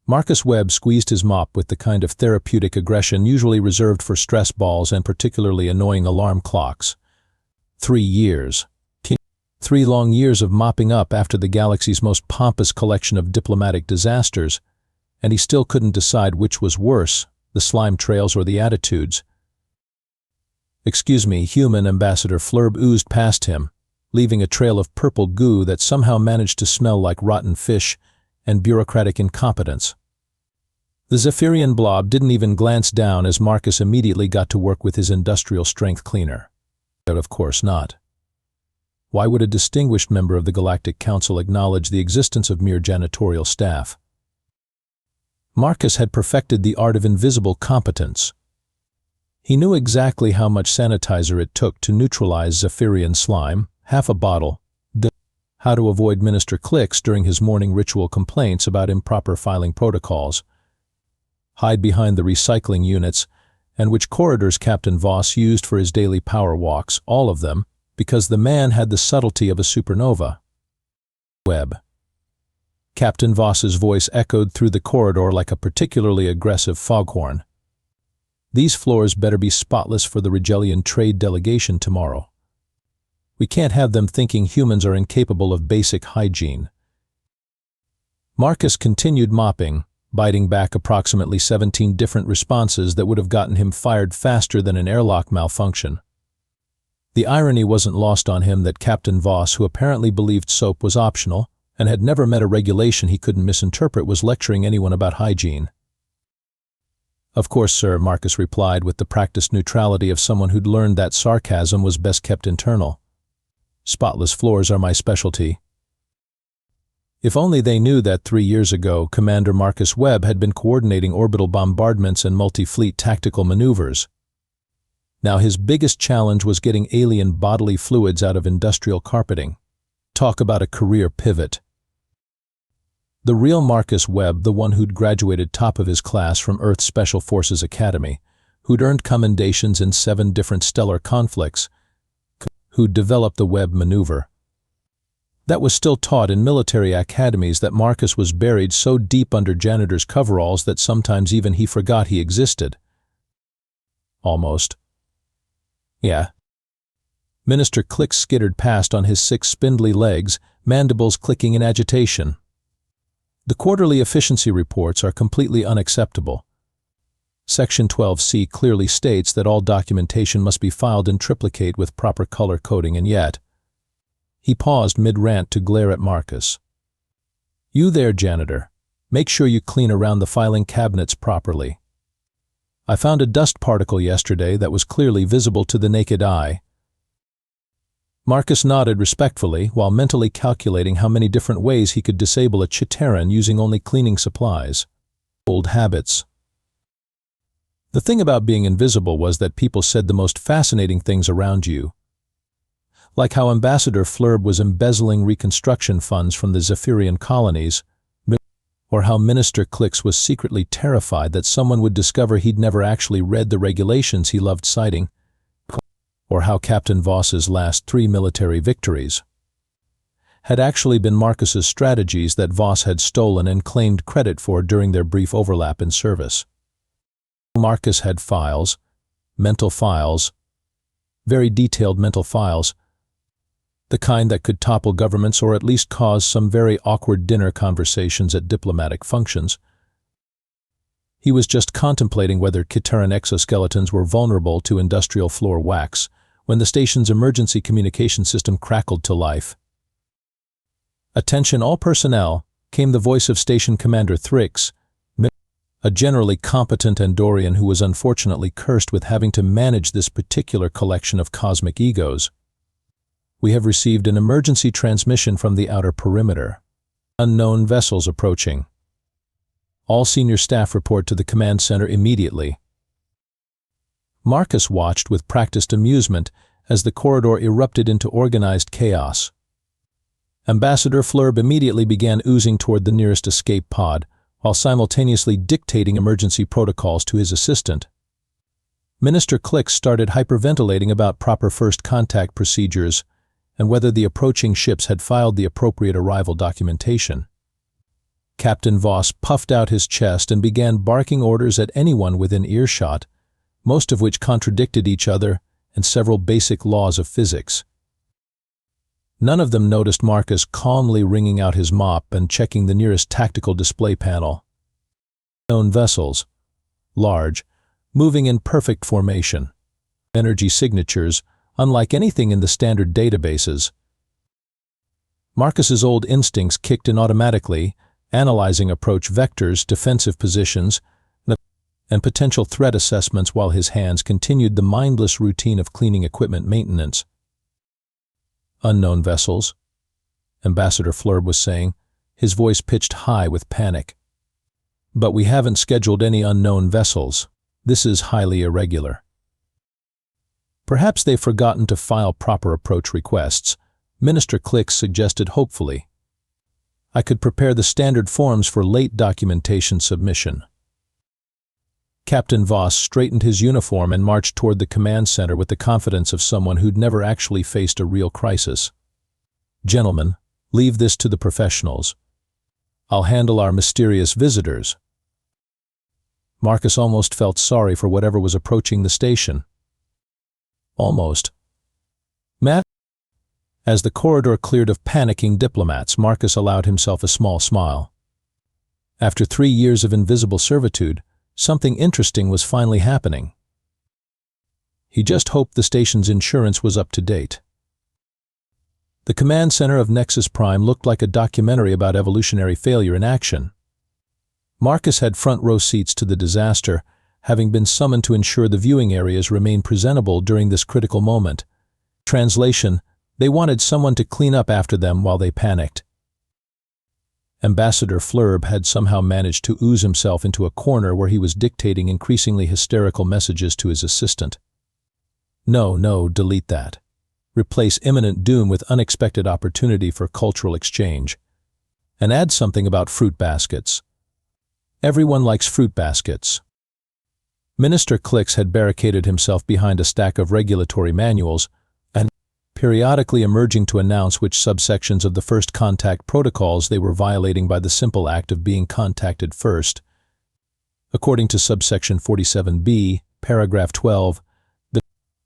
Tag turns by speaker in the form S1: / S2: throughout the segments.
S1: Marcus Webb squeezed his mop with the kind of therapeutic aggression usually reserved for stress balls and particularly annoying alarm clocks. 3 years. 3 long years of mopping up after the galaxy's most pompous collection of diplomatic disasters, and he still couldn't decide which was worse, the slime trails or the attitudes. "Excuse me, human," Ambassador Flurb oozed past him, leaving a trail of purple goo that somehow managed to smell like rotten fish and bureaucratic incompetence. The Fyrion blob didn't even glance down as Marcus immediately got to work with his industrial strength cleaner. But of course not. Why would a distinguished member of the Galactic Council acknowledge the existence of mere janitorial staff? Marcus had perfected the art of invisible competence. He knew exactly how much sanitizer it took to neutralize Fyrion slime, half a bottle, how to avoid Minister Clicks during his morning ritual complaints about improper filing protocols, hide behind the recycling units, and which corridors Captain Voss used for his daily power walks, all of them, because the man had the subtlety of a supernova. Webb. Captain Voss's voice echoed through the corridor like a particularly aggressive foghorn. "These floors better be spotless for the Rigelian trade delegation tomorrow. We can't have them thinking humans are incapable of basic hygiene." Marcus continued mopping, biting back approximately 17 different responses that would have gotten him fired faster than an airlock malfunction. The irony wasn't lost on him that Captain Voss, who apparently believed soap was optional and had never met a regulation he couldn't misinterpret, was lecturing anyone about hygiene. "Of course, sir," Marcus replied with the practiced neutrality of someone who'd learned that sarcasm was best kept internal. "Spotless floors are my specialty." If only they knew that 3 years ago, Commander Marcus Webb had been coordinating orbital bombardments and multi-fleet tactical maneuvers. Now his biggest challenge was getting alien bodily fluids out of industrial carpeting. Talk about a career pivot. The real Marcus Webb, the one who'd graduated top of his class from Earth's Special Forces Academy, who'd earned commendations in 7 different stellar conflicts, who'd developed the Webb maneuver. That was still taught in military academies that Marcus was buried so deep under janitors' coveralls that sometimes even he forgot he existed. Almost. Yeah. Minister Clicks skittered past on his 6 spindly legs, mandibles clicking in agitation. The quarterly efficiency reports are completely unacceptable. Section 12C clearly states that all documentation must be filed in triplicate with proper color coding, and yet... He paused mid-rant to glare at Marcus. "You there, janitor. Make sure you clean around the filing cabinets properly. I found a dust particle yesterday that was clearly visible to the naked eye." Marcus nodded respectfully while mentally calculating how many different ways he could disable a Chitaran using only cleaning supplies. Old habits. The thing about being invisible was that people said the most fascinating things around you. Like how Ambassador Flurb was embezzling reconstruction funds from the Fyrion colonies, or how Minister Clicks was secretly terrified that someone would discover he'd never actually read the regulations he loved citing, or how Captain Voss's last 3 military victories had actually been Marcus's strategies that Voss had stolen and claimed credit for during their brief overlap in service. Marcus had files, mental files, very detailed mental files, the kind that could topple governments or at least cause some very awkward dinner conversations at diplomatic functions. He was just contemplating whether Chitaran exoskeletons were vulnerable to industrial floor wax when the station's emergency communication system crackled to life. "Attention all personnel," came the voice of Station Commander Thrix, a generally competent Andorian who was unfortunately cursed with having to manage this particular collection of cosmic egos. "We have received an emergency transmission from the outer perimeter. Unknown vessels approaching. All senior staff report to the command center immediately." Marcus watched with practiced amusement as the corridor erupted into organized chaos. Ambassador Flurb immediately began oozing toward the nearest escape pod, while simultaneously dictating emergency protocols to his assistant. Minister Clicks started hyperventilating about proper first contact procedures and whether the approaching ships had filed the appropriate arrival documentation. Captain Voss puffed out his chest and began barking orders at anyone within earshot, most of which contradicted each other and several basic laws of physics. None of them noticed Marcus calmly wringing out his mop and checking the nearest tactical display panel. Unknown vessels, large, moving in perfect formation. Energy signatures, unlike anything in the standard databases. Marcus's old instincts kicked in automatically, analyzing approach vectors, defensive positions, and potential threat assessments while his hands continued the mindless routine of cleaning equipment maintenance. Unknown vessels, Ambassador Flurb was saying, his voice pitched high with panic. But we haven't scheduled any unknown vessels. This is highly irregular. Perhaps they've forgotten to file proper approach requests, Minister Click suggested hopefully. I could prepare the standard forms for late documentation submission. Captain Voss straightened his uniform and marched toward the command center with the confidence of someone who'd never actually faced a real crisis. Gentlemen, leave this to the professionals. I'll handle our mysterious visitors. Marcus almost felt sorry for whatever was approaching the station. Almost. Matt? As the corridor cleared of panicking diplomats, Marcus allowed himself a small smile. After 3 years of invisible servitude, something interesting was finally happening. He just hoped the station's insurance was up to date. The command center of Nexus Prime looked like a documentary about evolutionary failure in action. Marcus had front-row seats to the disaster, having been summoned to ensure the viewing areas remain presentable during this critical moment. Translation: they wanted someone to clean up after them while they panicked. Ambassador Flurb had somehow managed to ooze himself into a corner where he was dictating increasingly hysterical messages to his assistant. No, delete that. Replace imminent doom with unexpected opportunity for cultural exchange. And add something about fruit baskets. Everyone likes fruit baskets. Minister Clicks had barricaded himself behind a stack of regulatory manuals, and periodically emerging to announce which subsections of the first contact protocols they were violating by the simple act of being contacted first. According to subsection 47B, paragraph 12,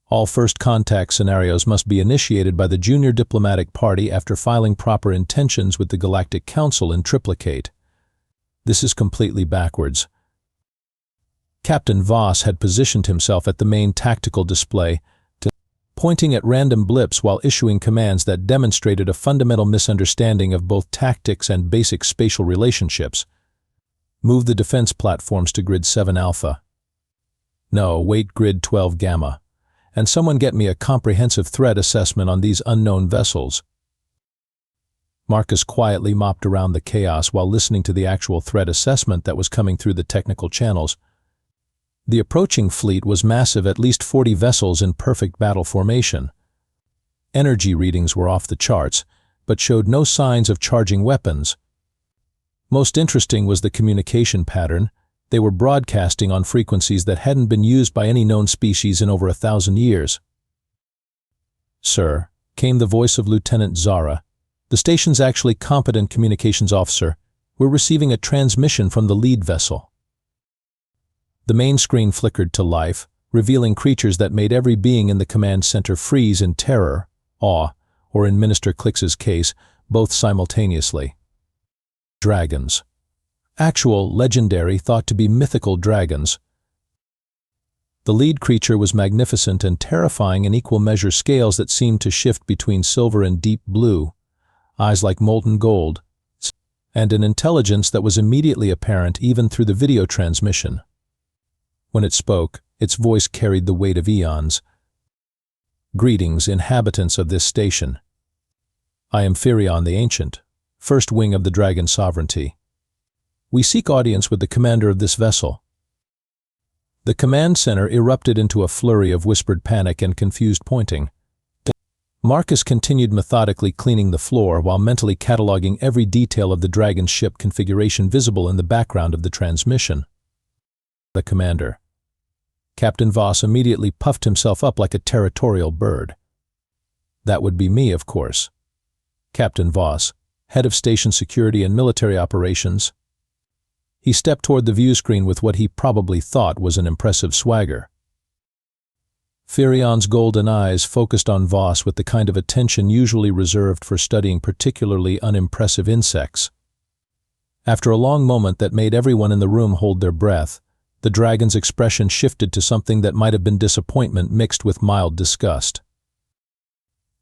S1: all first contact scenarios must be initiated by the junior diplomatic party after filing proper intentions with the Galactic Council in triplicate. This is completely backwards. Captain Voss had positioned himself at the main tactical display, pointing at random blips while issuing commands that demonstrated a fundamental misunderstanding of both tactics and basic spatial relationships. Move the defense platforms to grid 7 Alpha. No, wait, grid 12 Gamma. And someone get me a comprehensive threat assessment on these unknown vessels. Marcus quietly mopped around the chaos while listening to the actual threat assessment that was coming through the technical channels. The approaching fleet was massive, at least 40 vessels in perfect battle formation. Energy readings were off the charts, but showed no signs of charging weapons. Most interesting was the communication pattern. They were broadcasting on frequencies that hadn't been used by any known species in over 1,000 years. Sir, came the voice of Lieutenant Zara. The station's actually competent communications officer. We're receiving a transmission from the lead vessel. The main screen flickered to life, revealing creatures that made every being in the command center freeze in terror, awe, or in Minister Clix's case, both simultaneously. Dragons. Actual, legendary, thought to be mythical dragons. The lead creature was magnificent and terrifying in equal measure scales that seemed to shift between silver and deep blue, eyes like molten gold, and an intelligence that was immediately apparent even through the video transmission. When it spoke, its voice carried the weight of eons. Greetings, inhabitants of this station. I am Fyrion the Ancient, first wing of the Dragon Sovereignty. We seek audience with the commander of this vessel. The command center erupted into a flurry of whispered panic and confused pointing. Marcus continued methodically cleaning the floor while mentally cataloging every detail of the Dragon's ship configuration visible in the background of the transmission. The commander. Captain Voss immediately puffed himself up like a territorial bird. That would be me, of course. Captain Voss, head of station security and military operations, He stepped toward the view screen with what he probably thought was an impressive swagger. Fyrion's golden eyes focused on Voss with the kind of attention usually reserved for studying particularly unimpressive insects. After a long moment that made everyone in the room hold their breath, the dragon's expression shifted to something that might have been disappointment mixed with mild disgust.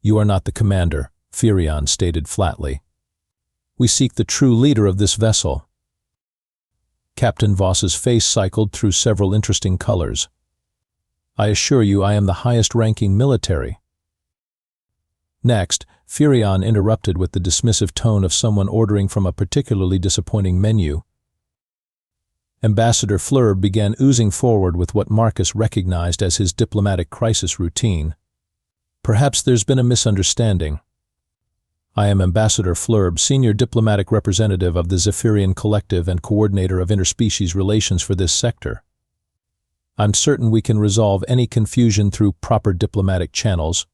S1: "You are not the commander," Fyrion stated flatly. "We seek the true leader of this vessel." Captain Voss's face cycled through several interesting colors. "I assure you I am the highest-ranking military." Next, Fyrion interrupted with the dismissive tone of someone ordering from a particularly disappointing menu. Ambassador Fleur began oozing forward with what Marcus recognized as his diplomatic crisis routine. "Perhaps there's been a misunderstanding. I am Ambassador Fleur, Senior Diplomatic Representative of the Zephyrian Collective and Coordinator of Interspecies Relations for this sector. I'm certain we can resolve any confusion through proper diplomatic channels."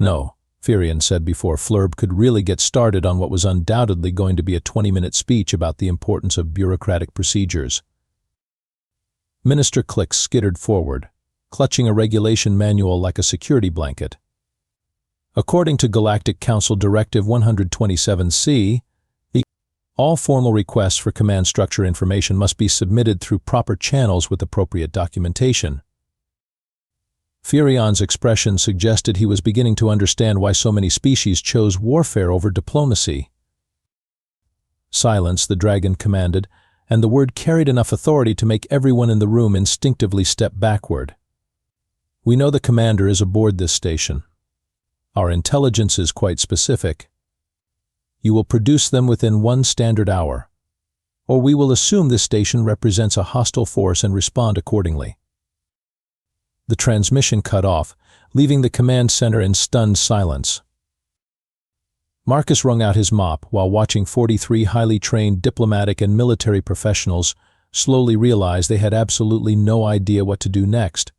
S1: "No," Fyrion said before Fleur could really get started on what was undoubtedly going to be a 20-minute speech about the importance of bureaucratic procedures. Minister Clix skittered forward, clutching a regulation manual like a security blanket. According to Galactic Council Directive 127C, all formal requests for command structure information must be submitted through proper channels with appropriate documentation. Fyrion's expression suggested he was beginning to understand why so many species chose warfare over diplomacy. "Silence," the dragon commanded, and the word carried enough authority to make everyone in the room instinctively step backward. "We know the commander is aboard this station. Our intelligence is quite specific. You will produce them within 1 standard hour, or we will assume this station represents a hostile force and respond accordingly." The transmission cut off, leaving the command center in stunned silence. Marcus wrung out his mop while watching 43 highly trained diplomatic and military professionals slowly realize they had absolutely no idea what to do next.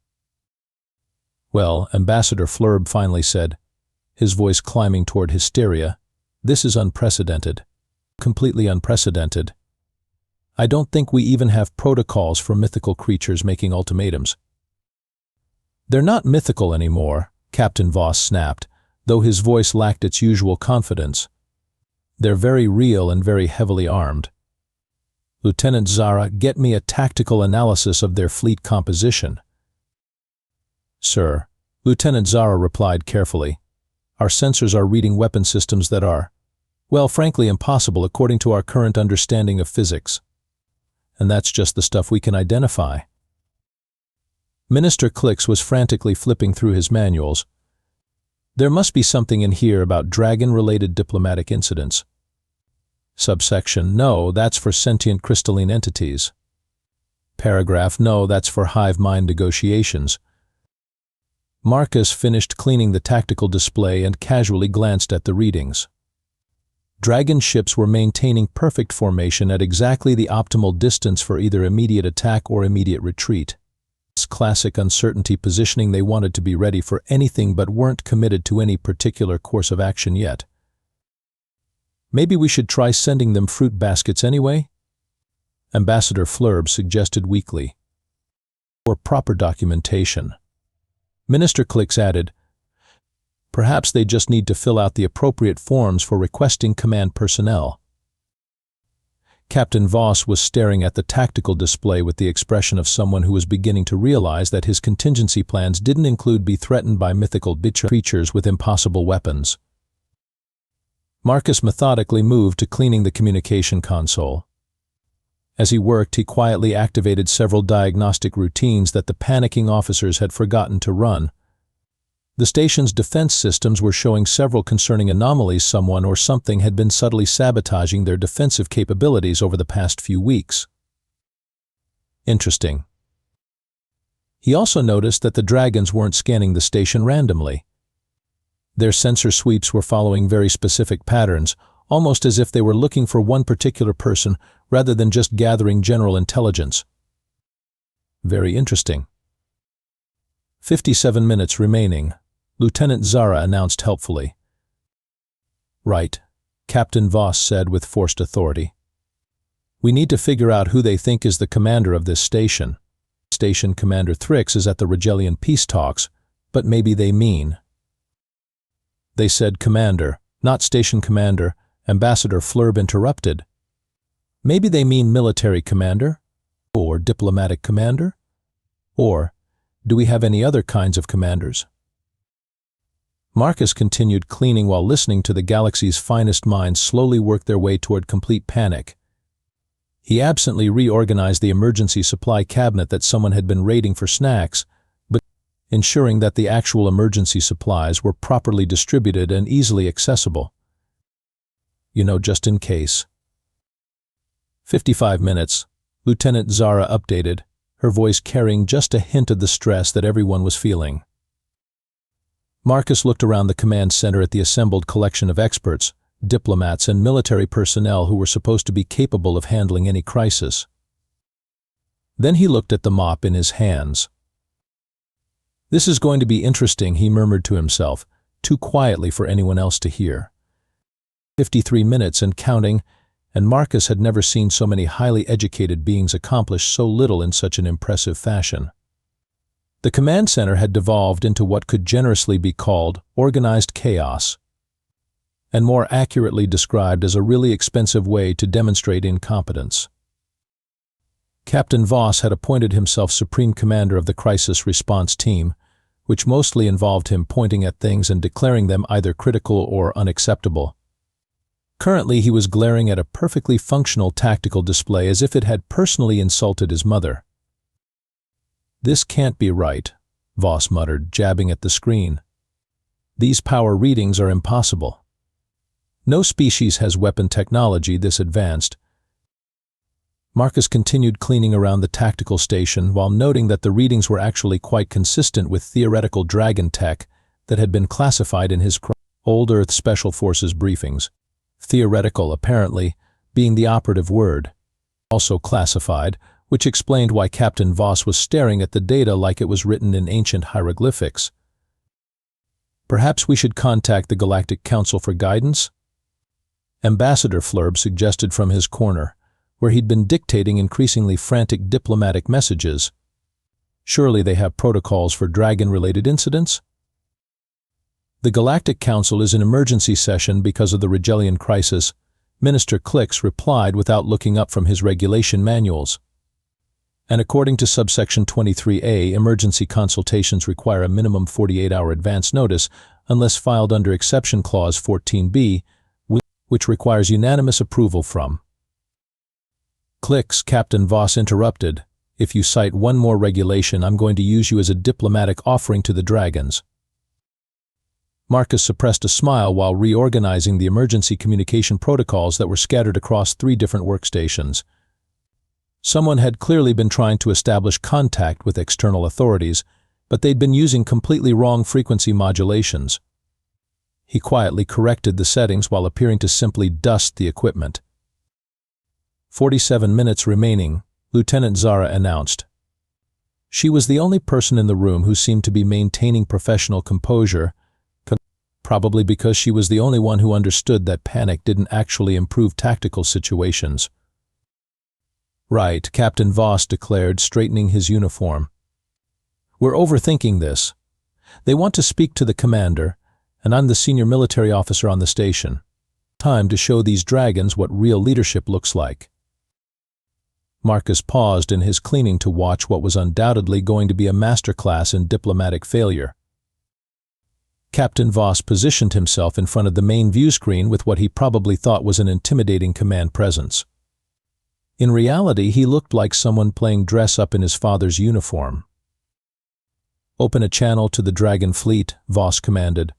S1: "Well," Ambassador Fleur finally said, his voice climbing toward hysteria, "this is unprecedented. Completely unprecedented. I don't think we even have protocols for mythical creatures making ultimatums." "They're not mythical anymore," Captain Voss snapped, though his voice lacked its usual confidence. "They're very real and very heavily armed. Lieutenant Zara, get me a tactical analysis of their fleet composition." "Sir," Lieutenant Zara replied carefully, "our sensors are reading weapon systems that are, well, frankly impossible according to our current understanding of physics. And that's just the stuff we can identify." Minister Clix was frantically flipping through his manuals. "There must be something in here about dragon-related diplomatic incidents. Subsection, no, that's for sentient crystalline entities. Paragraph, no, that's for hive mind negotiations." Marcus finished cleaning the tactical display and casually glanced at the readings. Dragon ships were maintaining perfect formation at exactly the optimal distance for either immediate attack or immediate retreat. This classic uncertainty positioning. They wanted to be ready for anything but weren't committed to any particular course of action yet. "Maybe we should try sending them fruit baskets anyway?" Ambassador Fleur suggested weakly. "Or proper documentation." Minister Clix added, "Perhaps they just need to fill out the appropriate forms for requesting command personnel." Captain Voss was staring at the tactical display with the expression of someone who was beginning to realize that his contingency plans didn't include be threatened by mythical creatures with impossible weapons. Marcus methodically moved to cleaning the communication console. As he worked, he quietly activated several diagnostic routines that the panicking officers had forgotten to run. The station's defense systems were showing several concerning anomalies. Someone or something had been subtly sabotaging their defensive capabilities over the past few weeks. Interesting. He also noticed that the dragons weren't scanning the station randomly. Their sensor sweeps were following very specific patterns, almost as if they were looking for one particular person rather than just gathering general intelligence. Very interesting. 57 minutes remaining, Lieutenant Zara announced helpfully. "Right," Captain Voss said with forced authority. We need to figure out who they think is the commander of this station. Station Commander Thrix is at the Regelian peace talks, but maybe they mean. They said commander, not station commander, Ambassador Flurb interrupted. Maybe they mean military commander? Or diplomatic commander? Or, do we have any other kinds of commanders? Marcus continued cleaning while listening to the galaxy's finest minds slowly work their way toward complete panic. He absently reorganized the emergency supply cabinet that someone had been raiding for snacks, but ensuring that the actual emergency supplies were properly distributed and easily accessible. Just in case. 55 minutes, Lieutenant Zara updated, her voice carrying just a hint of the stress that everyone was feeling. Marcus looked around the command center at the assembled collection of experts, diplomats, and military personnel who were supposed to be capable of handling any crisis. Then he looked at the mop in his hands. This is going to be interesting, he murmured to himself, too quietly for anyone else to hear. 53 minutes and counting, and Marcus had never seen so many highly educated beings accomplish so little in such an impressive fashion. The command center had devolved into what could generously be called organized chaos, and more accurately described as a really expensive way to demonstrate incompetence. Captain Voss had appointed himself Supreme Commander of the Crisis Response Team, which mostly involved him pointing at things and declaring them either critical or unacceptable. Currently, he was glaring at a perfectly functional tactical display as if it had personally insulted his mother. "This can't be right," Voss muttered, jabbing at the screen. "These power readings are impossible. No species has weapon technology this advanced." Marcus continued cleaning around the tactical station while noting that the readings were actually quite consistent with theoretical dragon tech that had been classified in his old Earth Special Forces briefings. Theoretical, apparently, being the operative word. Also classified, which explained why Captain Voss was staring at the data like it was written in ancient hieroglyphics. "Perhaps we should contact the Galactic Council for guidance?" Ambassador Flurb suggested from his corner, where he'd been dictating increasingly frantic diplomatic messages. Surely they have protocols for dragon-related incidents? "The Galactic Council is in emergency session because of the Regelian crisis," Minister Clix replied without looking up from his regulation manuals. "And according to subsection 23A, emergency consultations require a minimum 48-hour advance notice unless filed under exception clause 14B, which requires unanimous approval from." "Clix," Captain Voss interrupted. "If you cite one more regulation, I'm going to use you as a diplomatic offering to the dragons." Marcus suppressed a smile while reorganizing the emergency communication protocols that were scattered across 3 different workstations. Someone had clearly been trying to establish contact with external authorities, but they'd been using completely wrong frequency modulations. He quietly corrected the settings while appearing to simply dust the equipment. 47 minutes remaining, Lieutenant Zara announced. She was the only person in the room who seemed to be maintaining professional composure, probably because she was the only one who understood that panic didn't actually improve tactical situations. "Right," Captain Voss declared, straightening his uniform. "We're overthinking this. They want to speak to the commander, and I'm the senior military officer on the station. Time to show these dragons what real leadership looks like." Marcus paused in his cleaning to watch what was undoubtedly going to be a masterclass in diplomatic failure. Captain Voss positioned himself in front of the main view screen with what he probably thought was an intimidating command presence. In reality, he looked like someone playing dress-up in his father's uniform. "Open a channel to the Dragon Fleet," Voss commanded.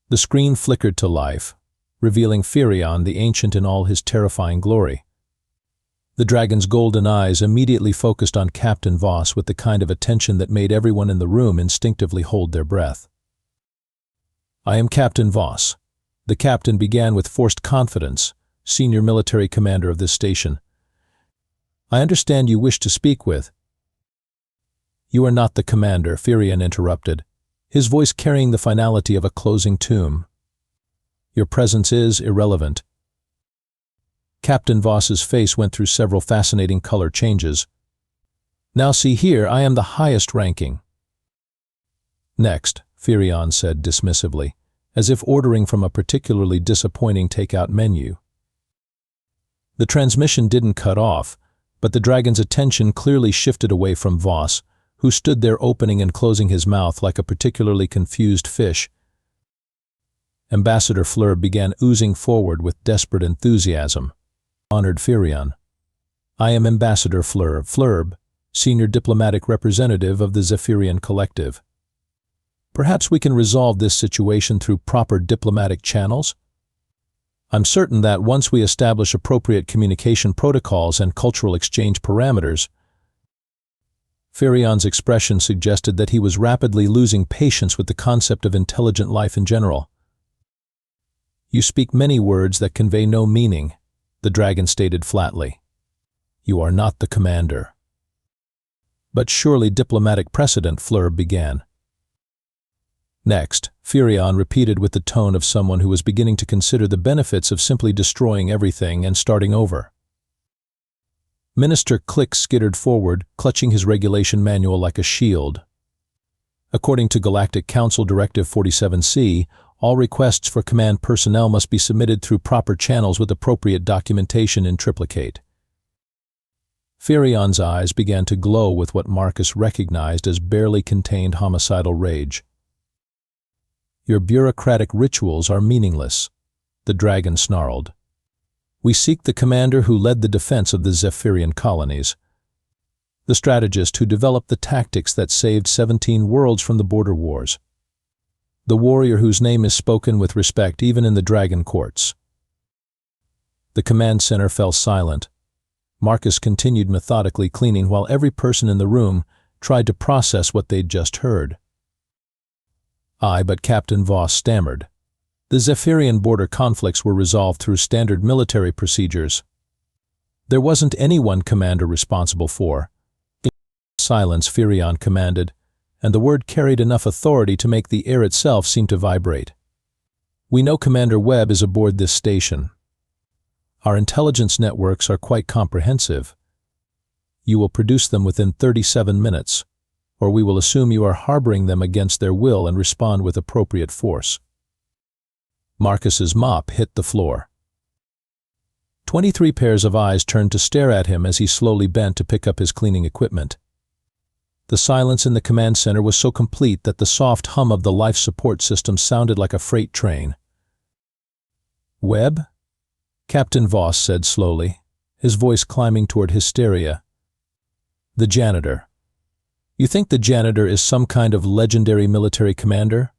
S1: The screen flickered to life, revealing Fyrion, the Ancient, in all his terrifying glory. The dragon's golden eyes immediately focused on Captain Voss with the kind of attention that made everyone in the room instinctively hold their breath. "I am Captain Voss," the captain began with forced confidence, senior military commander of this station. "I understand you wish to speak with—" "You are not the commander," Fyrion interrupted, his voice carrying the finality of a closing tomb. "Your presence is irrelevant." Captain Voss's face went through several fascinating color changes. "Now see here, I am the highest ranking." "Next," Fyrion said dismissively, as if ordering from a particularly disappointing takeout menu. The transmission didn't cut off, but the dragon's attention clearly shifted away from Voss, who stood there opening and closing his mouth like a particularly confused fish. Ambassador Fleur began oozing forward with desperate enthusiasm. "Honored Fyrion. I am Ambassador Fleur, Senior Diplomatic Representative of the Zephyrian Collective. Perhaps we can resolve this situation through proper diplomatic channels? I'm certain that once we establish appropriate communication protocols and cultural exchange parameters." Fyrion's expression suggested that he was rapidly losing patience with the concept of intelligent life in general. "You speak many words that convey no meaning," the dragon stated flatly. "You are not the commander." "But surely diplomatic precedent," Fleur began. "Next," Fyrion repeated with the tone of someone who was beginning to consider the benefits of simply destroying everything and starting over. Minister Click skittered forward, clutching his regulation manual like a shield. According to Galactic Council Directive 47C, all requests for command personnel must be submitted through proper channels with appropriate documentation in triplicate. Fyrion's eyes began to glow with what Marcus recognized as barely contained homicidal rage. "Your bureaucratic rituals are meaningless," the dragon snarled. "We seek the commander who led the defense of the Zephyrian colonies, the strategist who developed the tactics that saved 17 worlds from the border wars, the warrior whose name is spoken with respect even in the dragon courts." The command center fell silent. Marcus continued methodically cleaning while every person in the room tried to process what they'd just heard. But Captain Voss stammered. The Zephyrian border conflicts were resolved through standard military procedures. There wasn't any one commander responsible for. "Silence," Fyrion commanded, and the word carried enough authority to make the air itself seem to vibrate. "We know Commander Webb is aboard this station. Our intelligence networks are quite comprehensive. You will produce them within 37 minutes. Or we will assume you are harboring them against their will and respond with appropriate force." Marcus's mop hit the floor. 23 pairs of eyes turned to stare at him as he slowly bent to pick up his cleaning equipment. The silence in the command center was so complete that the soft hum of the life support system sounded like a freight train. "Webb?" Captain Voss said slowly, his voice climbing toward hysteria. "The janitor. You think the janitor is some kind of legendary military commander?"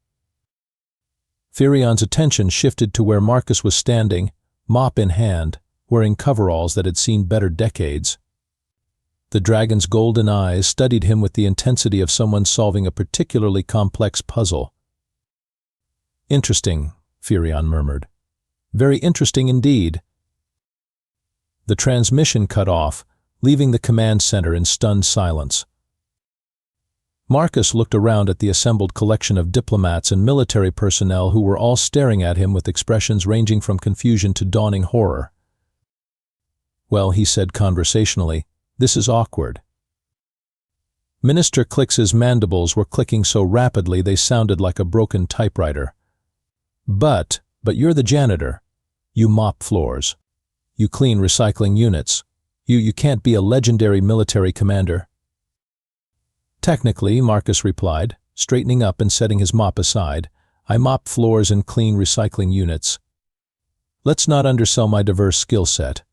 S1: Fyrion's attention shifted to where Marcus was standing, mop in hand, wearing coveralls that had seen better decades. The dragon's golden eyes studied him with the intensity of someone solving a particularly complex puzzle. "Interesting," Fyrion murmured. "Very interesting indeed." The transmission cut off, leaving the command center in stunned silence. Marcus looked around at the assembled collection of diplomats and military personnel who were all staring at him with expressions ranging from confusion to dawning horror. "Well," he said conversationally, "this is awkward." Minister Clix's mandibles were clicking so rapidly they sounded like a broken typewriter. But you're the janitor. You mop floors. You clean recycling units. You can't be a legendary military commander." "Technically," Marcus replied, straightening up and setting his mop aside, "I mop floors and clean recycling units. Let's not undersell my diverse skill set."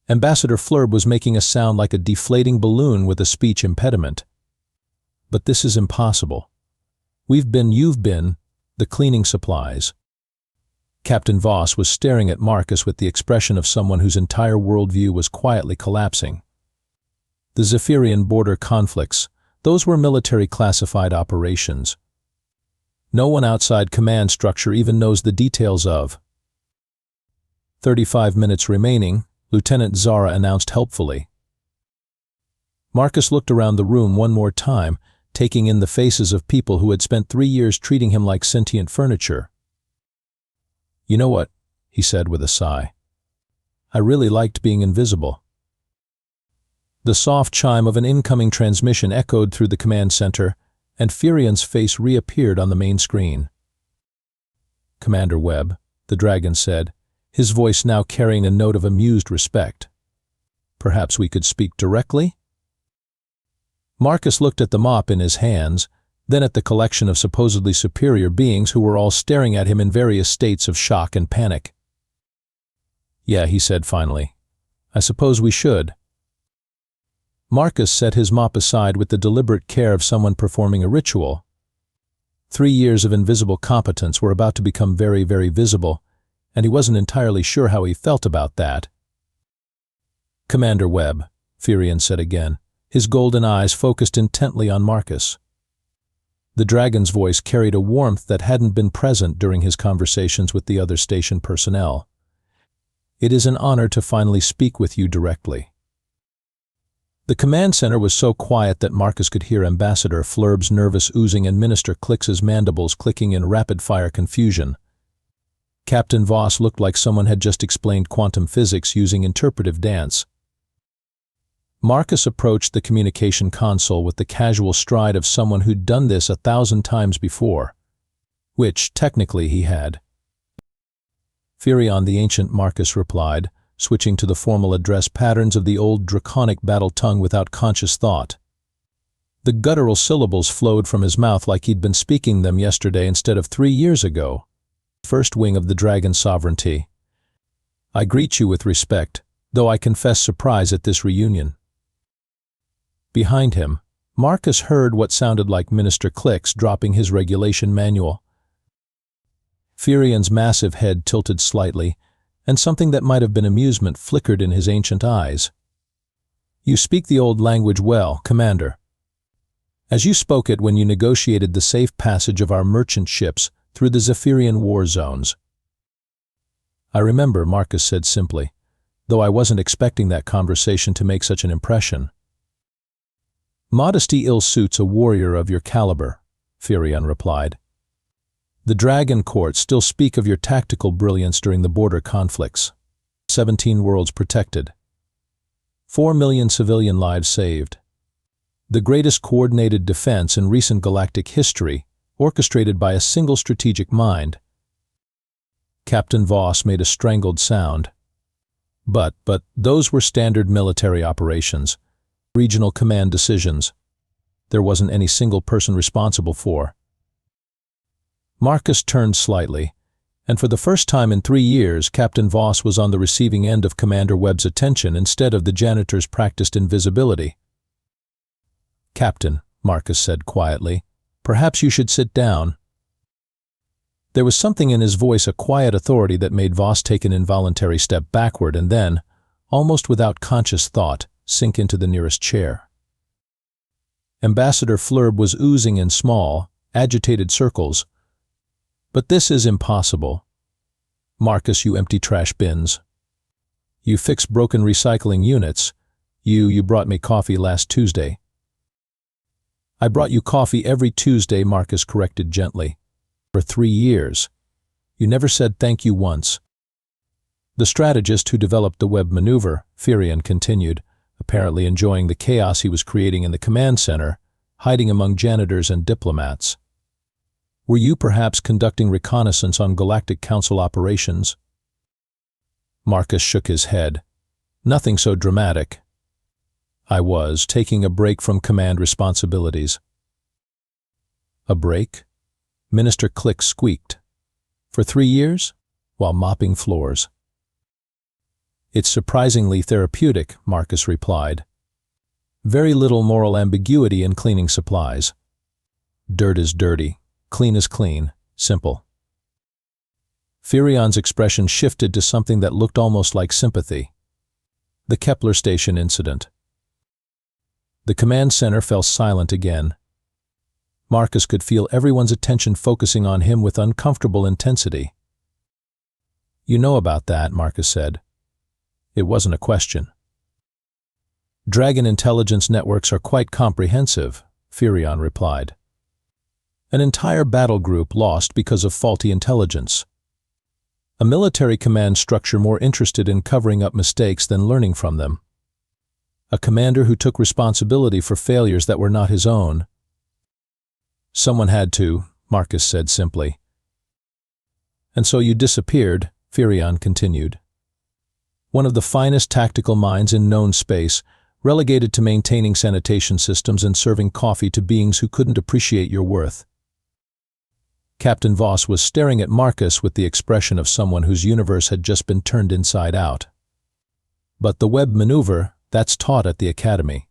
S1: Ambassador Fleur was making a sound like a deflating balloon with a speech impediment. "But this is impossible. You've been, the cleaning supplies." Captain Voss was staring at Marcus with the expression of someone whose entire worldview was quietly collapsing. The Zephyrian border conflicts, those were military classified operations. No one outside command structure even knows the details of. 35 minutes remaining, Lieutenant Zara announced helpfully. Marcus looked around the room one more time, taking in the faces of people who had spent 3 years treating him like sentient furniture. "You know what?" he said with a sigh. I really liked being invisible." The soft chime of an incoming transmission echoed through the command center, and Fyrion's face reappeared on the main screen. "Commander Webb," the dragon said, his voice now carrying a note of amused respect. "Perhaps we could speak directly?" Marcus looked at the mop in his hands, then at the collection of supposedly superior beings who were all staring at him in various states of shock and panic. "Yeah," he said finally. "I suppose we should." Marcus set his mop aside with the deliberate care of someone performing a ritual. 3 years of invisible competence were about to become very, very visible, and he wasn't entirely sure how he felt about that. "Commander Webb," Fyrion said again, his golden eyes focused intently on Marcus. The dragon's voice carried a warmth that hadn't been present during his conversations with the other station personnel. "It is an honor to finally speak with you directly." The command center was so quiet that Marcus could hear Ambassador Flurb's nervous oozing and Minister Clix's mandibles clicking in rapid-fire confusion. Captain Voss looked like someone had just explained quantum physics using interpretive dance. Marcus approached the communication console with the casual stride of someone who'd done this 1,000 times before, which, technically, he had. "Fyrion the Ancient," Marcus replied, switching to the formal address patterns of the old draconic battle tongue without conscious thought. The guttural syllables flowed from his mouth like he'd been speaking them yesterday instead of 3 years ago. First wing of the dragon sovereignty. "I greet you with respect, though I confess surprise at this reunion." Behind him, Marcus heard what sounded like Minister Clix dropping his regulation manual. Fyrion's massive head tilted slightly, and something that might have been amusement flickered in his ancient eyes. "You speak the old language well, Commander. As you spoke it when you negotiated the safe passage of our merchant ships through the Zephyrian war zones." "I remember," Marcus said simply, though I wasn't expecting that conversation to make such an impression. "Modesty ill suits a warrior of your caliber," Fyrion replied. "The Dragon Court still speak of your tactical brilliance during the border conflicts. 17 worlds protected. 4 million civilian lives saved. The greatest coordinated defense in recent galactic history, orchestrated by a single strategic mind." Captain Voss made a strangled sound. But those were standard military operations, regional command decisions. There wasn't any single person responsible for. Marcus turned slightly, and for the first time in 3 years, Captain Voss was on the receiving end of Commander Webb's attention instead of the janitor's practiced invisibility. "Captain," Marcus said quietly, "perhaps you should sit down." There was something in his voice, a quiet authority that made Voss take an involuntary step backward and then, almost without conscious thought, sink into the nearest chair. Ambassador Flurb was oozing in small, agitated circles. "But this is impossible. Marcus, you empty trash bins. You fix broken recycling units. You brought me coffee last Tuesday." "I brought you coffee every Tuesday," Marcus corrected gently. "For 3 years. You never said thank you once." "The strategist who developed the Webb maneuver," Fyrion continued, apparently enjoying the chaos he was creating in the command center, hiding among janitors and diplomats. "Were you perhaps conducting reconnaissance on Galactic Council operations?" Marcus shook his head. "Nothing so dramatic. I was taking a break from command responsibilities." "A break?" Minister Clix squeaked. "For 3 years? While mopping floors." "It's surprisingly therapeutic," Marcus replied. "Very little moral ambiguity in cleaning supplies. Dirt is dirty. Clean is clean. Simple." Fyrion's expression shifted to something that looked almost like sympathy. The Kepler station incident. The command center fell silent again. Marcus could feel everyone's attention focusing on him with uncomfortable intensity. "You know about that," Marcus said. It wasn't a question. "Dragon intelligence networks are quite comprehensive," Fyrion replied. "An entire battle group lost because of faulty intelligence. A military command structure more interested in covering up mistakes than learning from them. A commander who took responsibility for failures that were not his own. Someone had to, Marcus said simply. And so you disappeared, Fyrion continued. One of the finest tactical minds in known space, relegated to maintaining sanitation systems and serving coffee to beings who couldn't appreciate your worth. Captain Voss was staring at Marcus with the expression of someone whose universe had just been turned inside out. But the Webb maneuver, that's taught at the academy.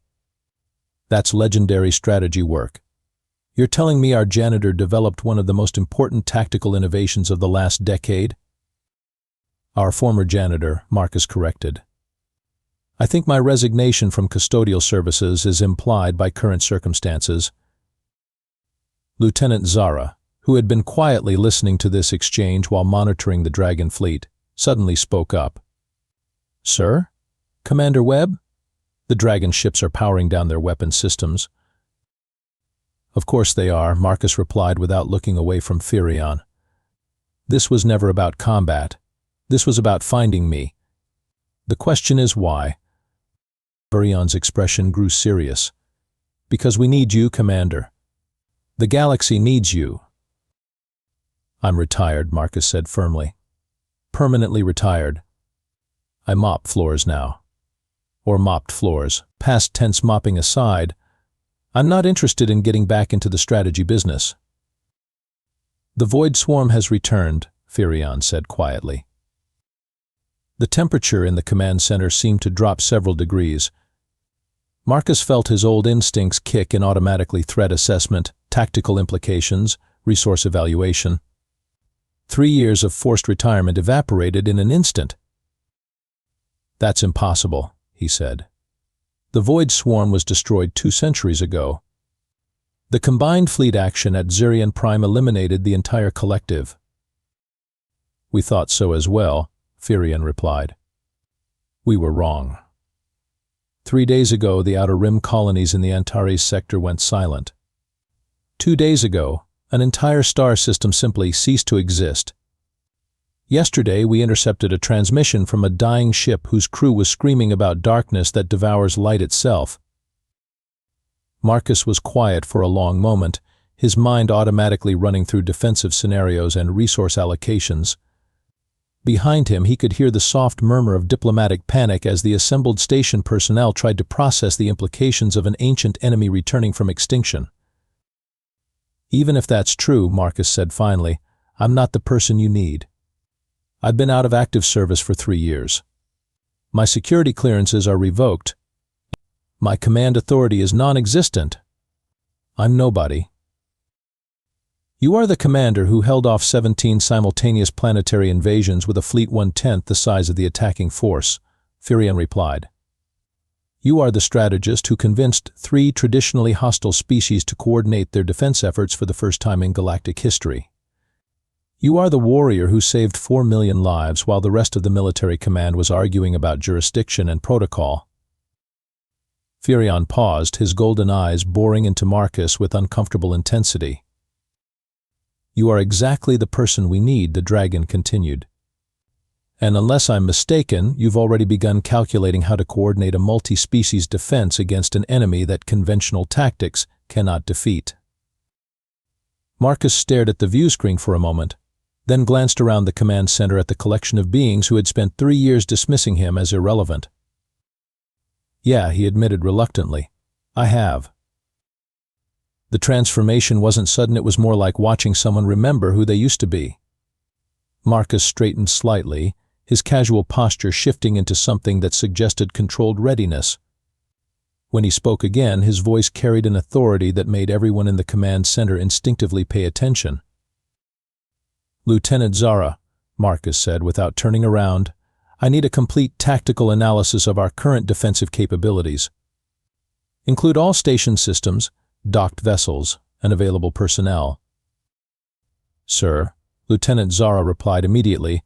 S1: That's legendary strategy work. You're telling me our janitor developed one of the most important tactical innovations of the last decade? Our former janitor, Marcus corrected. I think my resignation from custodial services is implied by current circumstances. Lieutenant Zara, who had been quietly listening to this exchange while monitoring the Dragon fleet, suddenly spoke up. Sir? Commander Webb? The Dragon ships are powering down their weapon systems. Of course they are, Marcus replied without looking away from Fyrion. This was never about combat. This was about finding me. The question is why? Fyrion's expression grew serious. Because we need you, Commander. The galaxy needs you. I'm retired, Marcus said firmly. Permanently retired. I mop floors now. Or mopped floors. Past tense mopping aside, I'm not interested in getting back into the strategy business. The void swarm has returned, Fyrion said quietly. The temperature in the command center seemed to drop several degrees. Marcus felt his old instincts kick in automatically threat assessment, tactical implications, resource evaluation. 3 years of forced retirement evaporated in an instant. That's impossible, he said. The void swarm was destroyed 2 centuries ago. The combined fleet action at Zirion Prime eliminated the entire collective. We thought so as well, Fyrion replied. We were wrong. 3 days ago, the Outer Rim colonies in the Antares sector went silent. 2 days ago, an entire star system simply ceased to exist. Yesterday, we intercepted a transmission from a dying ship whose crew was screaming about darkness that devours light itself. Marcus was quiet for a long moment, his mind automatically running through defensive scenarios and resource allocations. Behind him, he could hear the soft murmur of diplomatic panic as the assembled station personnel tried to process the implications of an ancient enemy returning from extinction. Even if that's true, Marcus said finally, I'm not the person you need. I've been out of active service for 3 years. My security clearances are revoked. My command authority is non-existent. I'm nobody. You are the commander who held off 17 simultaneous planetary invasions with a fleet 1/10 the size of the attacking force, Fyrion replied. You are the strategist who convinced 3 traditionally hostile species to coordinate their defense efforts for the first time in galactic history. You are the warrior who saved 4 million lives while the rest of the military command was arguing about jurisdiction and protocol. Fyrion paused, his golden eyes boring into Marcus with uncomfortable intensity. You are exactly the person we need, the dragon continued. And unless I'm mistaken, you've already begun calculating how to coordinate a multi-species defense against an enemy that conventional tactics cannot defeat. Marcus stared at the view screen for a moment, then glanced around the command center at the collection of beings who had spent 3 years dismissing him as irrelevant. Yeah, he admitted reluctantly, I have. The transformation wasn't sudden, it was more like watching someone remember who they used to be. Marcus straightened slightly, his casual posture shifting into something that suggested controlled readiness. When he spoke again, his voice carried an authority that made everyone in the command center instinctively pay attention. Lieutenant Zara, Marcus said without turning around, I need a complete tactical analysis of our current defensive capabilities. Include all station systems, docked vessels, and available personnel. Sir, Lieutenant Zara replied immediately,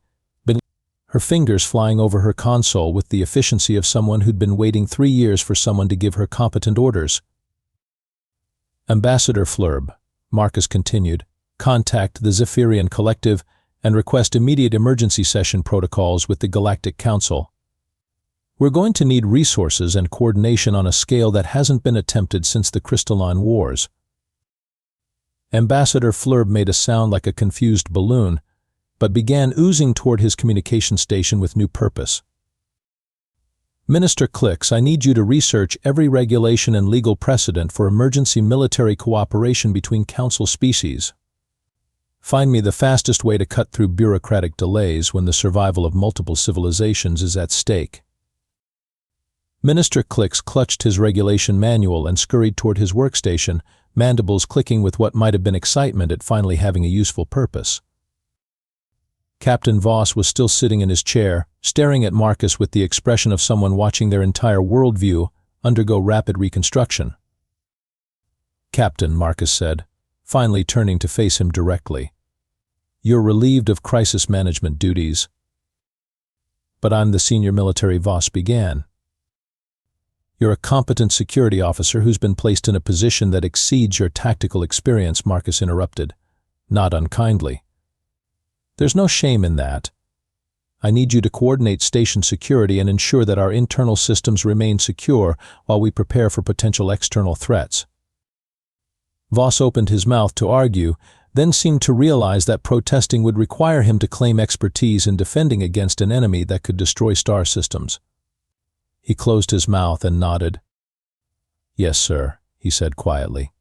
S1: her fingers flying over her console with the efficiency of someone who'd been waiting 3 years for someone to give her competent orders. Ambassador Flurb, Marcus continued, contact the Zephyrian Collective and request immediate emergency session protocols with the Galactic Council. We're going to need resources and coordination on a scale that hasn't been attempted since the Crystalline Wars. Ambassador Flurb made a sound like a confused balloon, but began oozing toward his communication station with new purpose. Minister Clicks, I need you to research every regulation and legal precedent for emergency military cooperation between Council species. Find me the fastest way to cut through bureaucratic delays when the survival of multiple civilizations is at stake. Minister Clicks clutched his regulation manual and scurried toward his workstation, mandibles clicking with what might have been excitement at finally having a useful purpose. Captain Voss was still sitting in his chair, staring at Marcus with the expression of someone watching their entire worldview undergo rapid reconstruction. "Captain," Marcus said, finally turning to face him directly. "You're relieved of crisis management duties." "But I'm the senior military," Voss began. "You're a competent security officer who's been placed in a position that exceeds your tactical experience," Marcus interrupted, not unkindly. "There's no shame in that. I need you to coordinate station security and ensure that our internal systems remain secure while we prepare for potential external threats." Voss opened his mouth to argue, then seemed to realize that protesting would require him to claim expertise in defending against an enemy that could destroy star systems. He closed his mouth and nodded. "Yes, sir," he said quietly.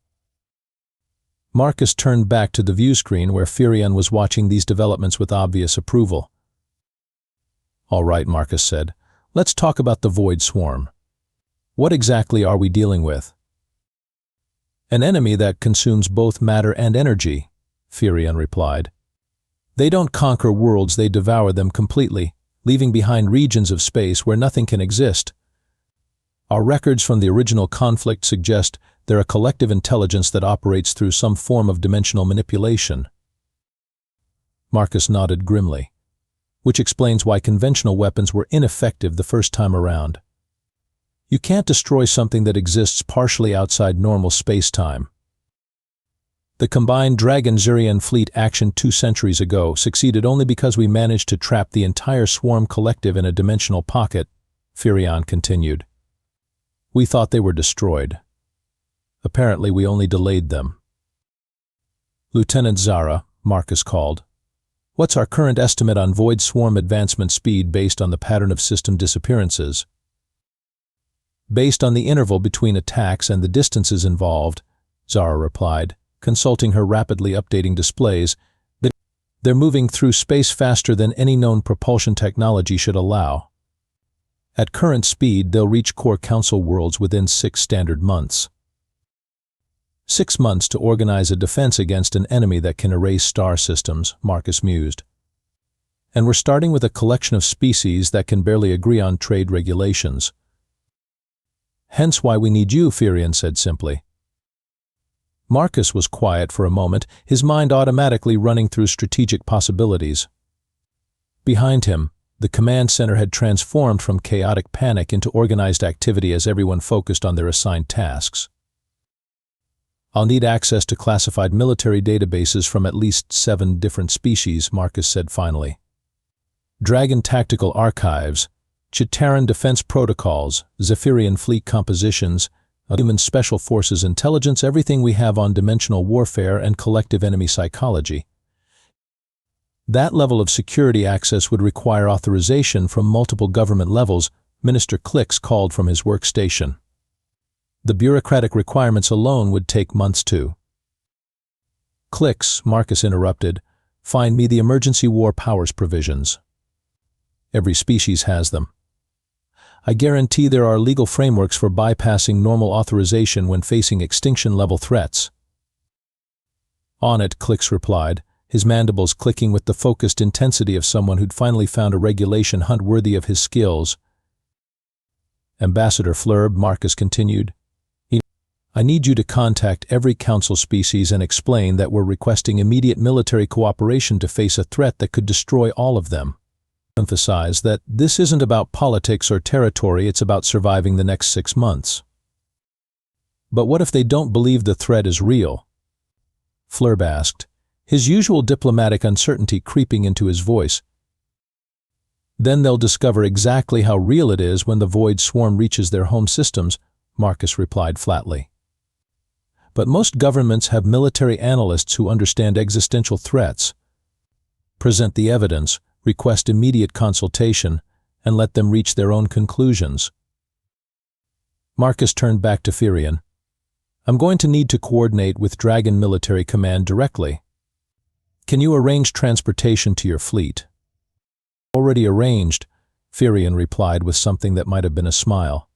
S1: Marcus turned back to the view screen where Fyrion was watching these developments with obvious approval. "All right," Marcus said. "Let's talk about the Void Swarm. What exactly are we dealing with?" "An enemy that consumes both matter and energy," Fyrion replied. "They don't conquer worlds, they devour them completely, leaving behind regions of space where nothing can exist. Our records from the original conflict suggest they're a collective intelligence that operates through some form of dimensional manipulation." Marcus nodded grimly, which explains why conventional weapons were ineffective the first time around. You can't destroy something that exists partially outside normal space-time. The combined Dragon-Zurian fleet action 2 centuries ago succeeded only because we managed to trap the entire swarm collective in a dimensional pocket, Fyrion continued. "We thought they were destroyed. Apparently we only delayed them." "Lieutenant Zara," Marcus called, "what's our current estimate on Void Swarm advancement speed based on the pattern of system disappearances?" "Based on the interval between attacks and the distances involved," Zara replied, consulting her rapidly updating displays, "they're moving through space faster than any known propulsion technology should allow. At current speed, they'll reach core Council worlds within 6 standard months. 6 months to organize a defense against an enemy that can erase star systems," Marcus mused. "And we're starting with a collection of species that can barely agree on trade regulations." "Hence why we need you," Fyrion said simply. Marcus was quiet for a moment, his mind automatically running through strategic possibilities. Behind him, the command center had transformed from chaotic panic into organized activity as everyone focused on their assigned tasks. "I'll need access to classified military databases from at least 7 different species," Marcus said finally. "Dragon Tactical Archives, Chitaran Defense Protocols, Zephyrian Fleet Compositions, Human Special Forces Intelligence, everything we have on dimensional warfare and collective enemy psychology." That level of security access would require authorization from multiple government levels, Minister Clicks called from his workstation. The bureaucratic requirements alone would take months too. "Clicks," Marcus interrupted, "find me the emergency war powers provisions." "Every species has them. I guarantee there are legal frameworks for bypassing normal authorization when facing extinction-level threats." "On it," Clicks replied, his mandibles clicking with the focused intensity of someone who'd finally found a regulation hunt worthy of his skills. "Ambassador Flurb," Marcus continued, "I need you to contact every Council species and explain that we're requesting immediate military cooperation to face a threat that could destroy all of them. Emphasize that this isn't about politics or territory, it's about surviving the next 6 months." "But what if they don't believe the threat is real?" Flurb asked, his usual diplomatic uncertainty creeping into his voice. Then they'll discover exactly how real it is when the void swarm reaches their home systems, Marcus replied flatly. But most governments have military analysts who understand existential threats. Present the evidence, request immediate consultation, and let them reach their own conclusions. Marcus turned back to Fyrion. I'm going to need to coordinate with Dragon Military Command directly. Can you arrange transportation to your fleet? Already arranged, Fyrion replied with something that might have been a smile.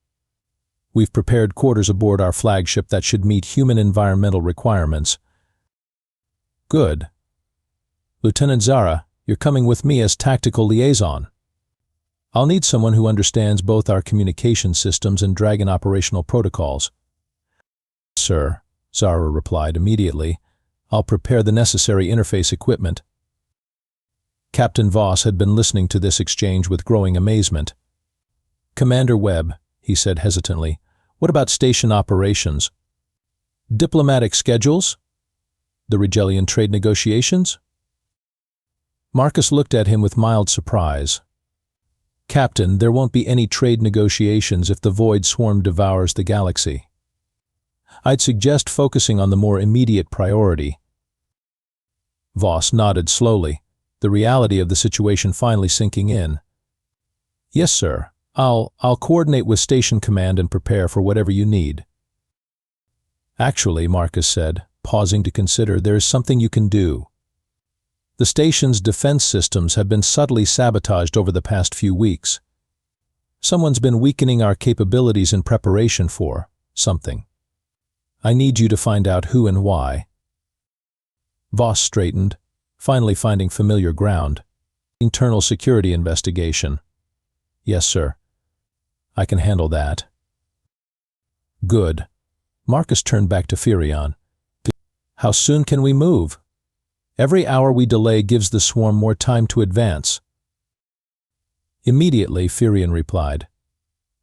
S1: We've prepared quarters aboard our flagship that should meet human environmental requirements. Good. Lieutenant Zara, you're coming with me as tactical liaison. I'll need someone who understands both our communication systems and Dragon operational protocols. Sir, Zara replied immediately. I'll prepare the necessary interface equipment. Captain Voss had been listening to this exchange with growing amazement. Commander Webb, he said hesitantly, what about station operations? Diplomatic schedules? The Rigelian trade negotiations? Marcus looked at him with mild surprise. Captain, there won't be any trade negotiations if the void swarm devours the galaxy. I'd suggest focusing on the more immediate priority. Voss nodded slowly, the reality of the situation finally sinking in. Yes, sir. I'll coordinate with Station Command and prepare for whatever you need. Actually, Marcus said, pausing to consider, there is something you can do. The station's defense systems have been subtly sabotaged over the past few weeks. Someone's been weakening our capabilities in preparation for something. I need you to find out who and why. Voss straightened, finally finding familiar ground. Internal security investigation. Yes, sir. I can handle that. Good. Marcus turned back to Fyrion. How soon can we move? Every hour we delay gives the swarm more time to advance. Immediately, Fyrion replied.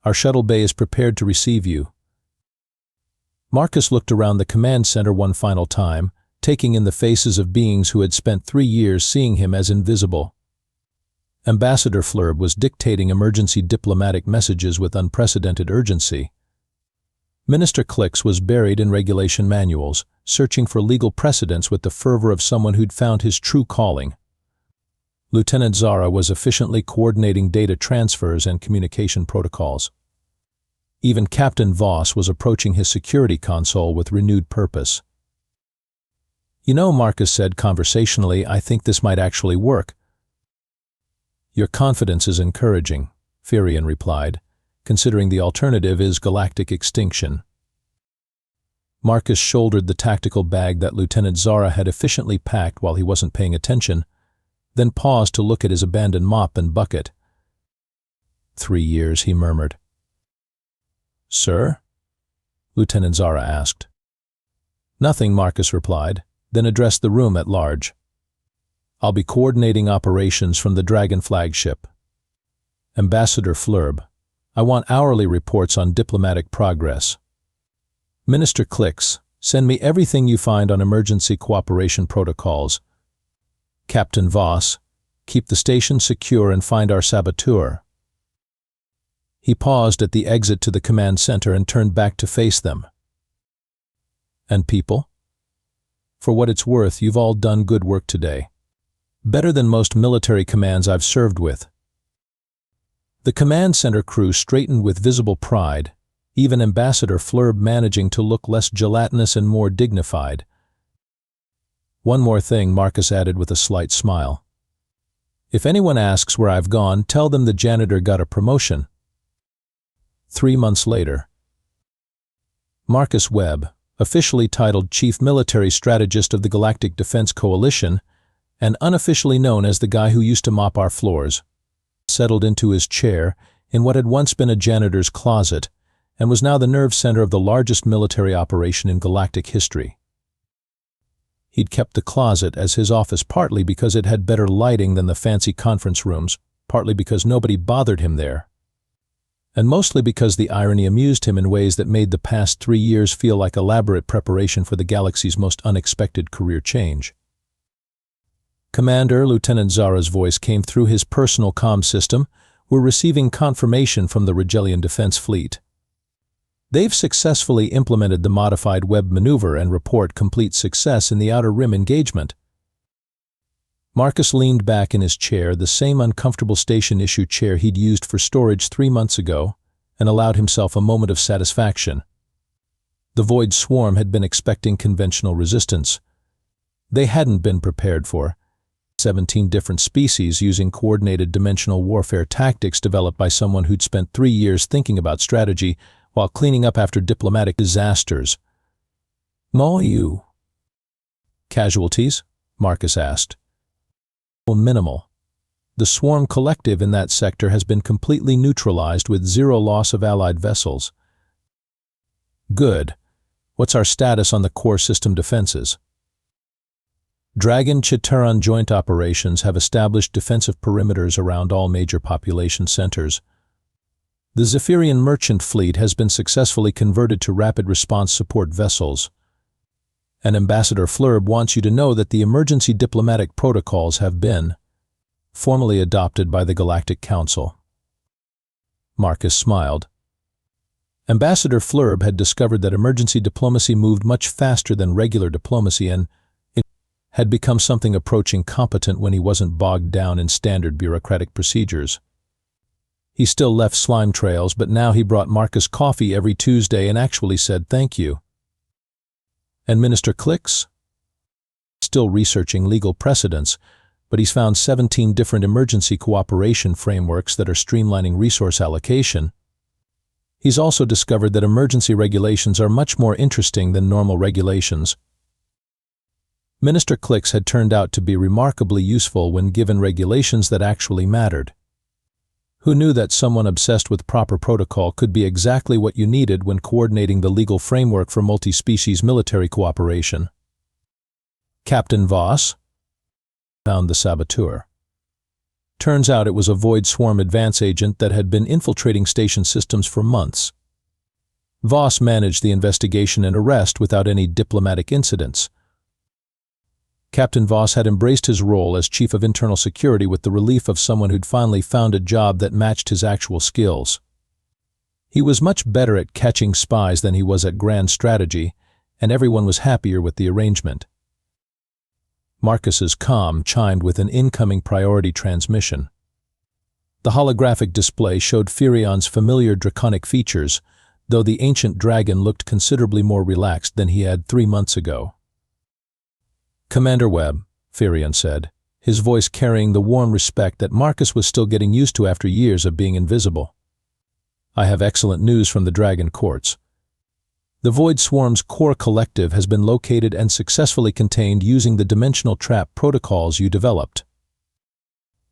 S1: Our shuttle bay is prepared to receive you. Marcus looked around the command center one final time, taking in the faces of beings who had spent 3 years seeing him as invisible. Ambassador Flurb was dictating emergency diplomatic messages with unprecedented urgency. Minister Clix was buried in regulation manuals, searching for legal precedents with the fervor of someone who'd found his true calling. Lieutenant Zara was efficiently coordinating data transfers and communication protocols. Even Captain Voss was approaching his security console with renewed purpose. You know, Marcus said conversationally, I think this might actually work. Your confidence is encouraging, Fyrion replied, considering the alternative is galactic extinction. Marcus shouldered the tactical bag that Lieutenant Zara had efficiently packed while he wasn't paying attention, then paused to look at his abandoned mop and bucket. 3 years, he murmured. Sir? Lieutenant Zara asked. Nothing, Marcus replied, then addressed the room at large. I'll be coordinating operations from the Dragon flagship. Ambassador Flurb, I want hourly reports on diplomatic progress. Minister Clix, send me everything you find on emergency cooperation protocols. Captain Voss, keep the station secure and find our saboteur. He paused at the exit to the command center and turned back to face them. And people? For what it's worth, you've all done good work today. Better than most military commands I've served with. The command center crew straightened with visible pride, even Ambassador Flurb managing to look less gelatinous and more dignified. One more thing, Marcus added with a slight smile. If anyone asks where I've gone, tell them the janitor got a promotion. 3 months later. Marcus Webb, officially titled Chief Military Strategist of the Galactic Defense Coalition, and unofficially known as the guy who used to mop our floors, settled into his chair in what had once been a janitor's closet and was now the nerve center of the largest military operation in galactic history. He'd kept the closet as his office partly because it had better lighting than the fancy conference rooms, partly because nobody bothered him there, and mostly because the irony amused him in ways that made the past 3 years feel like elaborate preparation for the galaxy's most unexpected career change. Commander, Lieutenant Zara's voice came through his personal comm system. We're receiving confirmation from the Regelian Defense Fleet. They've successfully implemented the modified Webb maneuver and report complete success in the Outer Rim engagement. Marcus leaned back in his chair, the same uncomfortable station-issue chair he'd used for storage 3 months ago, and allowed himself a moment of satisfaction. The Void Swarm had been expecting conventional resistance. They hadn't been prepared for 17 different species using coordinated dimensional warfare tactics developed by someone who'd spent 3 years thinking about strategy while cleaning up after diplomatic disasters. You. Casualties? Marcus asked. Minimal. The swarm collective in that sector has been completely neutralized with 0 loss of Allied vessels. Good. What's our status on the core system defenses? Dragon-Chitaran joint operations have established defensive perimeters around all major population centers. The Fyrion merchant fleet has been successfully converted to rapid response support vessels. And Ambassador Flurb wants you to know that the emergency diplomatic protocols have been formally adopted by the Galactic Council. Marcus smiled. Ambassador Flurb had discovered that emergency diplomacy moved much faster than regular diplomacy and it had become something approaching competent when he wasn't bogged down in standard bureaucratic procedures. He still left slime trails, but now he brought Marcus coffee every Tuesday and actually said thank you. And Minister Clix? Still researching legal precedents, but he's found 17 different emergency cooperation frameworks that are streamlining resource allocation. He's also discovered that emergency regulations are much more interesting than normal regulations. Minister Clix had turned out to be remarkably useful when given regulations that actually mattered. Who knew that someone obsessed with proper protocol could be exactly what you needed when coordinating the legal framework for multi-species military cooperation? Captain Voss found the saboteur. Turns out it was a Void Swarm advance agent that had been infiltrating station systems for months. Voss managed the investigation and arrest without any diplomatic incidents. Captain Voss had embraced his role as Chief of Internal Security with the relief of someone who'd finally found a job that matched his actual skills. He was much better at catching spies than he was at grand strategy, and everyone was happier with the arrangement. Marcus's comm chimed with an incoming priority transmission. The holographic display showed Fyrion's familiar draconic features, though the ancient dragon looked considerably more relaxed than he had 3 months ago. Commander Webb, Fyrion said, his voice carrying the warm respect that Marcus was still getting used to after years of being invisible. I have excellent news from the Dragon Courts. The Void Swarm's core collective has been located and successfully contained using the dimensional trap protocols you developed.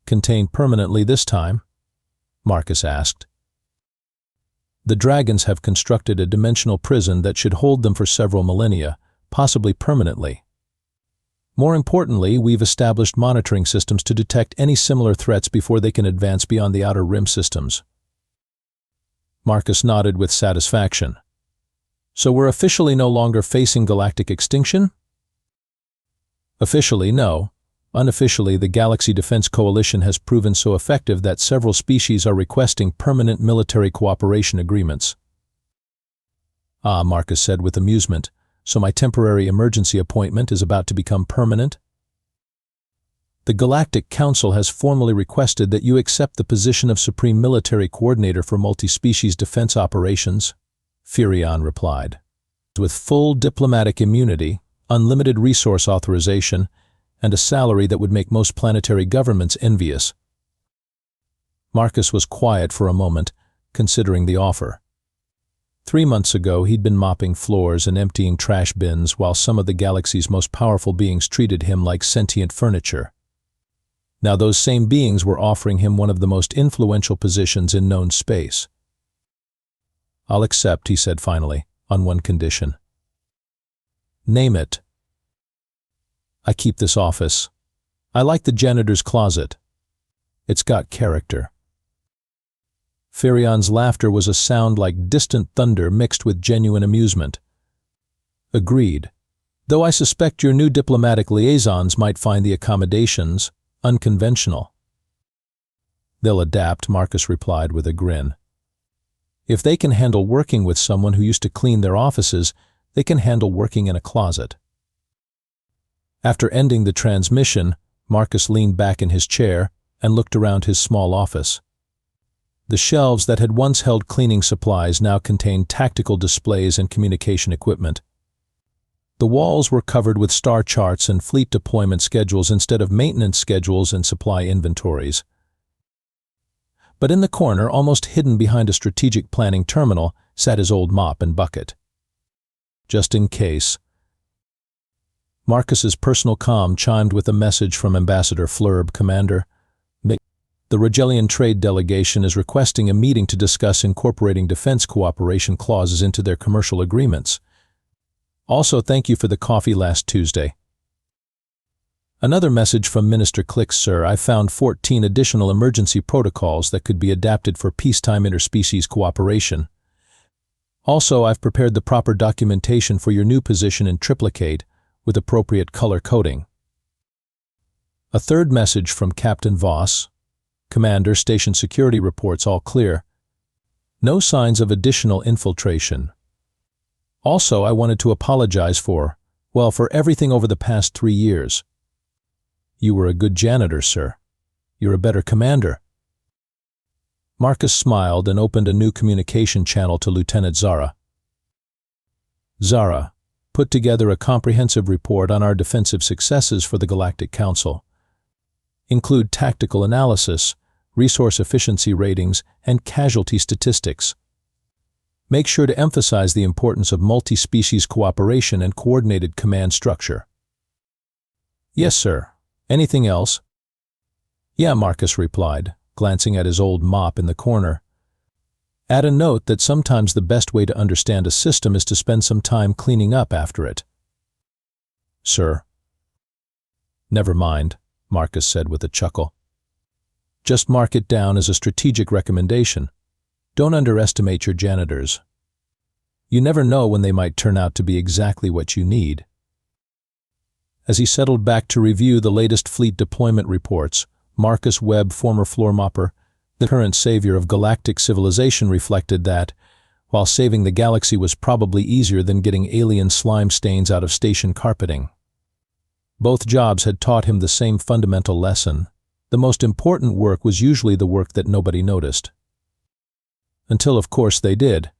S1: Contained permanently this time? Marcus asked. The dragons have constructed a dimensional prison that should hold them for several millennia, possibly permanently. More importantly, we've established monitoring systems to detect any similar threats before they can advance beyond the Outer Rim systems. Marcus nodded with satisfaction. So we're officially no longer facing galactic extinction? Officially, no. Unofficially, the Galaxy Defense Coalition has proven so effective that several species are requesting permanent military cooperation agreements. Ah, Marcus said with amusement. So my temporary emergency appointment is about to become permanent? The Galactic Council has formally requested that you accept the position of Supreme Military Coordinator for Multi-Species Defense Operations, Fyrion replied. With full diplomatic immunity, unlimited resource authorization, and a salary that would make most planetary governments envious. Marcus was quiet for a moment, considering the offer. 3 months ago, he'd been mopping floors and emptying trash bins while some of the galaxy's most powerful beings treated him like sentient furniture. Now those same beings were offering him one of the most influential positions in known space. I'll accept, he said finally, on one condition. Name it. I keep this office. I like the janitor's closet. It's got character. Fyrion's laughter was a sound like distant thunder mixed with genuine amusement. Agreed. though I suspect your new diplomatic liaisons might find the accommodations unconventional. They'll adapt, Marcus replied with a grin. If they can handle working with someone who used to clean their offices, they can handle working in a closet. After ending the transmission, Marcus leaned back in his chair and looked around his small office. The shelves that had once held cleaning supplies now contained tactical displays and communication equipment. The walls were covered with star charts and fleet deployment schedules instead of maintenance schedules and supply inventories. But in the corner, almost hidden behind a strategic planning terminal, sat his old mop and bucket. Just in case. Marcus's personal comm chimed with a message from Ambassador Flurb, Commander. The Regelian trade delegation is requesting a meeting to discuss incorporating defense cooperation clauses into their commercial agreements. Also, thank you for the coffee last Tuesday. Another message from Minister Click, sir. I found 14 additional emergency protocols that could be adapted for peacetime interspecies cooperation. Also, I've prepared the proper documentation for your new position in triplicate with appropriate color coding. A third message from Captain Voss. Commander, station security reports all clear. No signs of additional infiltration. Also, I wanted to apologize for everything over the past 3 years. You were a good janitor, sir. You're a better commander. Marcus smiled and opened a new communication channel to Lieutenant Zara. Zara, put together a comprehensive report on our defensive successes for the Galactic Council. Include tactical analysis, resource efficiency ratings, and casualty statistics. Make sure to emphasize the importance of multi-species cooperation and coordinated command structure. Yes, sir. Anything else? Yeah, Marcus replied, glancing at his old mop in the corner. Add a note that sometimes the best way to understand a system is to spend some time cleaning up after it. Sir. Never mind, Marcus said with a chuckle. Just mark it down as a strategic recommendation. Don't underestimate your janitors. You never know when they might turn out to be exactly what you need. As he settled back to review the latest fleet deployment reports, Marcus Webb, former floor mopper, the current savior of galactic civilization, reflected that, while saving the galaxy was probably easier than getting alien slime stains out of station carpeting. Both jobs had taught him the same fundamental lesson. The most important work was usually the work that nobody noticed. Until, of course, they did.